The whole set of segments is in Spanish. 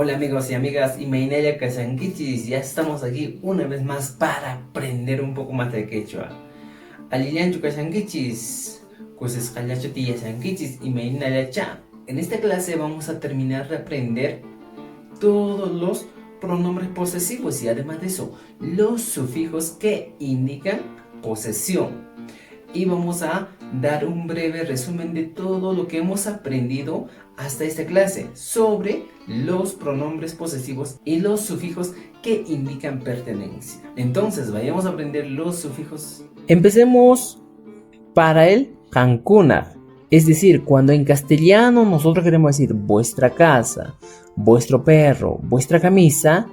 Hola amigos y amigas, Imainaya Kasankichis, ya estamos aquí una vez más para aprender un poco más de quechua. Alilianchu Kasankichis, Kusesqallachu Tiyasankichis, Imainaya Cha. En esta clase vamos a terminar de aprender todos los pronombres posesivos y además de eso, los sufijos que indican posesión. Y vamos a dar un breve resumen de todo lo que hemos aprendido hasta esta clase sobre los pronombres posesivos y los sufijos que indican pertenencia. Entonces, vayamos a aprender los sufijos. Empecemos para el kankuna, es decir, cuando en castellano nosotros queremos decir vuestra casa, vuestro perro, vuestra camisa,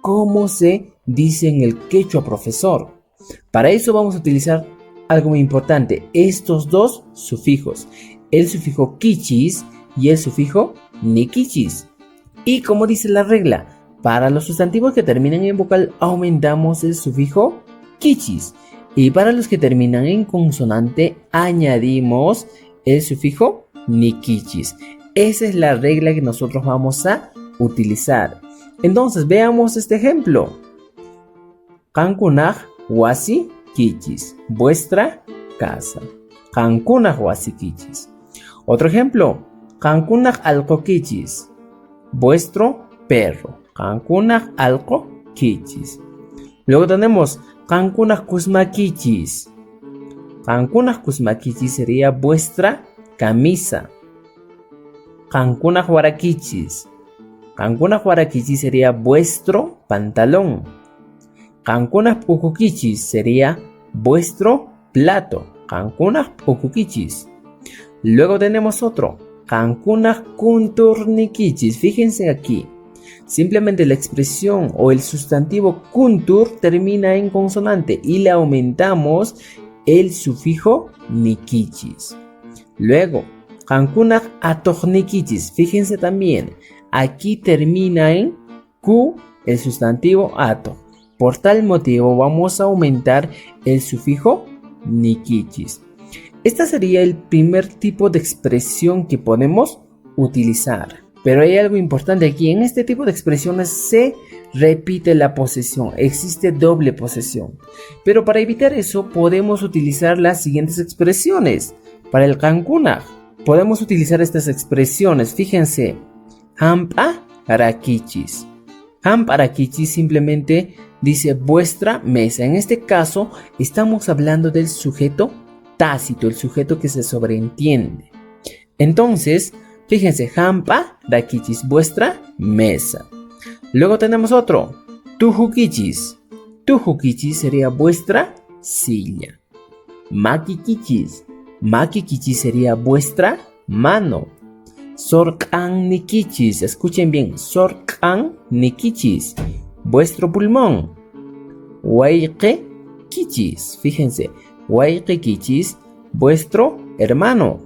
¿cómo se dice en el quechua, profesor? Para eso vamos a utilizar algo muy importante, estos dos sufijos, el sufijo kichis y el sufijo nikichis. Y como dice la regla, para los sustantivos que terminan en vocal aumentamos el sufijo kichis y para los que terminan en consonante añadimos el sufijo nikichis. Esa es la regla que nosotros vamos a utilizar. Entonces veamos este ejemplo. Kankunaj wasi kichis, vuestra casa. Kankunaj wasi kichis. Otro ejemplo. Kankunaj alko kichis, vuestro perro. Kankunaj alko kichis. Luego tenemos Kankunaj kusma kichis. Kankunaj kusma kichis sería vuestra camisa. Kankunaj warakichis. Kankunaj warakichis sería vuestro pantalón. Kankunaj pukukichis sería vuestro plato. Kankunaj pukukichis. Luego tenemos otro. Kankunaj kunturnikichis. Fíjense aquí. Simplemente la expresión o el sustantivo kuntur termina en consonante y le aumentamos el sufijo nikichis. Luego, Kankunaj atojnikichis. Fíjense también. Aquí termina en Q el sustantivo ato. Por tal motivo vamos a aumentar el sufijo nikichis. Este sería el primer tipo de expresión que podemos utilizar. Pero hay algo importante aquí. En este tipo de expresiones se repite la posesión. Existe doble posesión. Pero para evitar eso podemos utilizar las siguientes expresiones. Para el kankunaj podemos utilizar estas expresiones. Fíjense. Hampa arakichis. Hampa arakichis simplemente dice vuestra mesa. En este caso estamos hablando del sujeto tácito, el sujeto que se sobreentiende. Entonces, fíjense, hampa rakichis, vuestra mesa. Luego tenemos otro, tujukichis. Tujukichis sería vuestra silla. Makikichis. Makikichis sería vuestra mano. Sorkan nikichis, escuchen bien, sorkan nikichis, vuestro pulmón. Waike kichis, fíjense, waike kichis, vuestro hermano.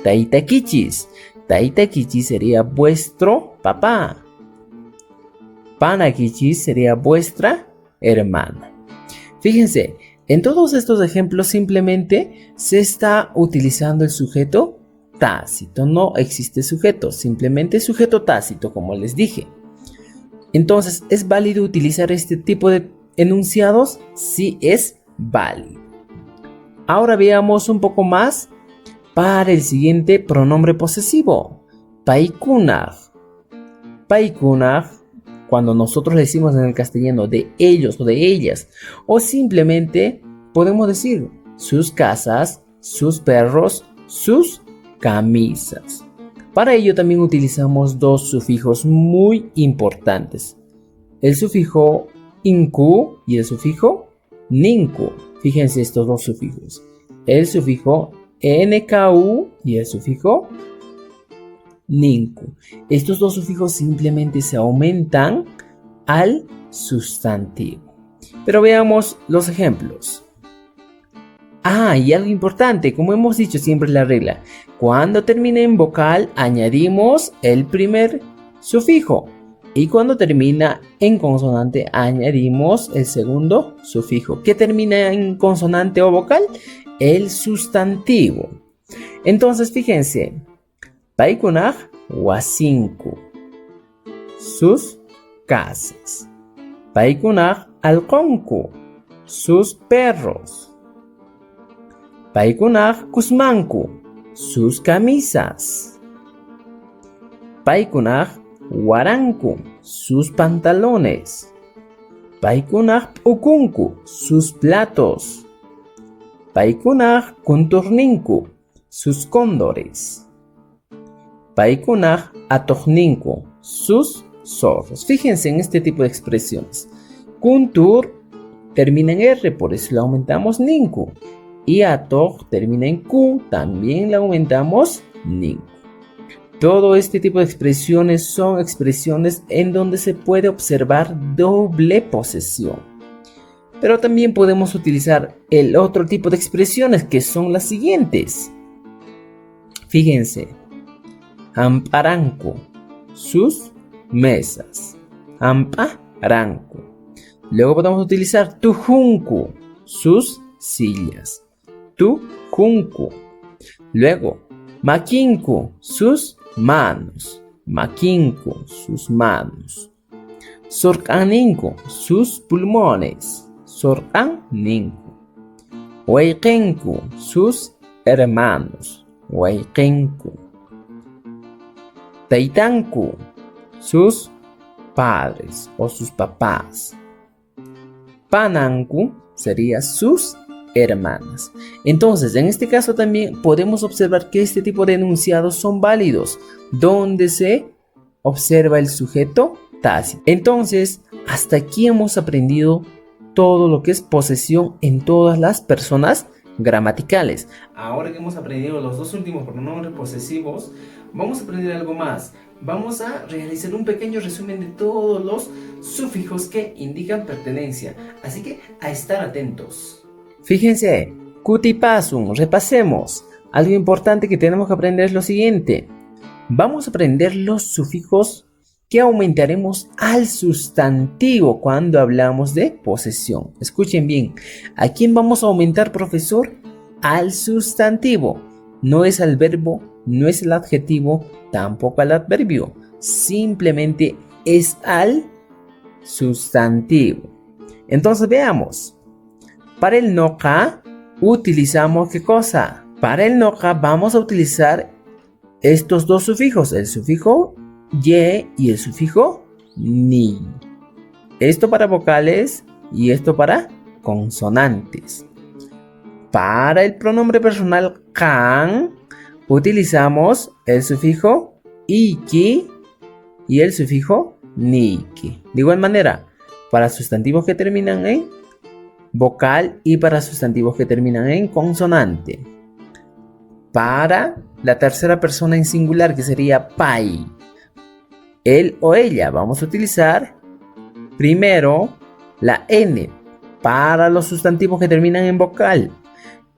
Taita kichis, taita kichis sería vuestro papá. Pana kichis sería vuestra hermana. Fíjense, en todos estos ejemplos simplemente se está utilizando el sujeto tácito, no existe sujeto, simplemente sujeto tácito, como les dije. Entonces, ¿es válido utilizar este tipo de enunciados? Sí, es válido. Ahora veamos un poco más para el siguiente pronombre posesivo, paikunaj. Paikunaj, cuando nosotros decimos en el castellano de ellos o de ellas, o simplemente podemos decir sus casas, sus perros, sus camisas. Para ello también utilizamos dos sufijos muy importantes. El sufijo inku y el sufijo ninku. Fíjense estos dos sufijos. El sufijo nku y el sufijo ninku. Estos dos sufijos simplemente se aumentan al sustantivo. Pero veamos los ejemplos. Y algo importante, como hemos dicho siempre la regla, cuando termina en vocal añadimos el primer sufijo y cuando termina en consonante añadimos el segundo sufijo. ¿Qué termina en consonante o vocal? El sustantivo. Entonces fíjense, paikunaj wasinku. sus casas. Paykunaq allqunku, sus perros. Paykunaq kusmanku, sus camisas. Paykunaq waranku, sus pantalones. Paykunaq p'ukunku, sus platos. Paykunaq kunturninku, sus cóndores. Paykunaq atuqninku, sus zorros. Fíjense en este tipo de expresiones. Kuntur termina en R, por eso le aumentamos ninku. Y atuq termina en Q, también le aumentamos ninku. Todo este tipo de expresiones son expresiones en donde se puede observar doble posesión. Pero también podemos utilizar el otro tipo de expresiones que son las siguientes. Fíjense. Amparanku, sus mesas. Amparanku. Luego podemos utilizar tujunku, sus sillas. Tujunku. Luego, makinku, sus manos. Makinku, sus manos. Sorqaninku, sus pulmones. Sorqaninku. Wayqinku, sus hermanos. Wayqinku. Taytanku, sus padres o sus papás. Pananku sería sus hermanas. Entonces, en este caso también podemos observar que este tipo de enunciados son válidos, donde se observa el sujeto tácito. Entonces, hasta aquí hemos aprendido todo lo que es posesión en todas las personas gramaticales. Ahora que hemos aprendido los dos últimos pronombres posesivos, vamos a aprender algo más. Vamos a realizar un pequeño resumen de todos los sufijos que indican pertenencia. Así que a estar atentos. Fíjense, kutipasum, repasemos. Algo importante que tenemos que aprender es lo siguiente. Vamos a aprender los sufijos que aumentaremos al sustantivo cuando hablamos de posesión. Escuchen bien, ¿a quién vamos a aumentar, profesor? Al sustantivo. No es al verbo, no es el adjetivo, tampoco al adverbio. Simplemente es al sustantivo. Entonces veamos. Para el noqa utilizamos ¿qué cosa? Para el noqa vamos a utilizar estos dos sufijos, el sufijo ye y el sufijo ni. Esto para vocales y esto para consonantes. Para el pronombre personal kan utilizamos el sufijo iki y el sufijo niki. De igual manera, para sustantivos que terminan en vocal y para sustantivos que terminan en consonante. Para la tercera persona en singular, que sería pai, él o ella, vamos a utilizar primero la n para los sustantivos que terminan en vocal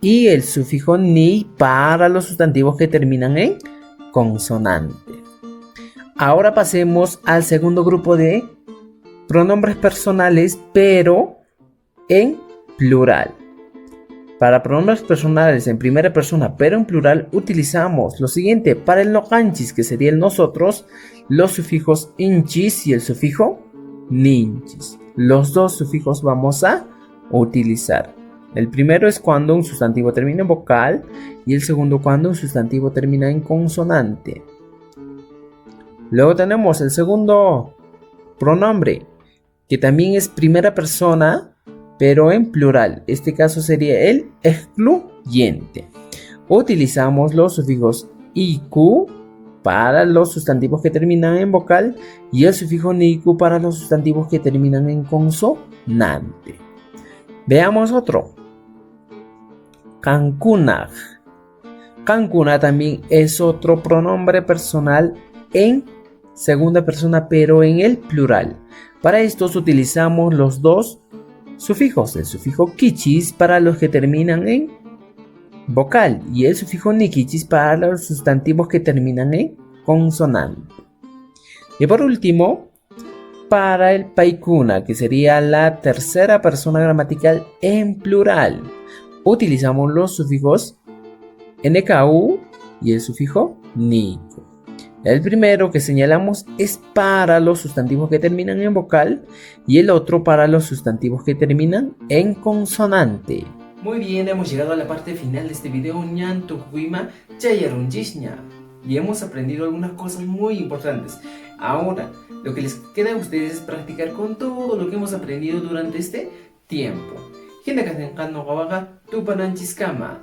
y el sufijo ni para los sustantivos que terminan en consonante. Ahora pasemos al segundo grupo de pronombres personales, pero en plural. Para pronombres personales en primera persona, pero en plural, utilizamos lo siguiente. Para el noqanchis, que sería el nosotros, los sufijos inchis y el sufijo ninchis. Los dos sufijos vamos a utilizar. El primero es cuando un sustantivo termina en vocal y el segundo cuando un sustantivo termina en consonante. Luego tenemos el segundo pronombre, que también es primera persona, pero en plural. Este caso sería el excluyente. Utilizamos los sufijos iku para los sustantivos que terminan en vocal y el sufijo niku para los sustantivos que terminan en consonante. Veamos otro. Kankunaj. Kankuna también es otro pronombre personal en segunda persona, pero en el plural. Para estos utilizamos los dos sufijos, el sufijo kichis para los que terminan en vocal y el sufijo nikichis para los sustantivos que terminan en consonante. Y por último, para el paikuna, que sería la tercera persona gramatical en plural, utilizamos los sufijos nku y el sufijo niku. El primero que señalamos es para los sustantivos que terminan en vocal y el otro para los sustantivos que terminan en consonante. Muy bien, hemos llegado a la parte final de este video. Y hemos aprendido algunas cosas muy importantes. Ahora, lo que les queda a ustedes es practicar con todo lo que hemos aprendido durante este tiempo. Tupananchiskama.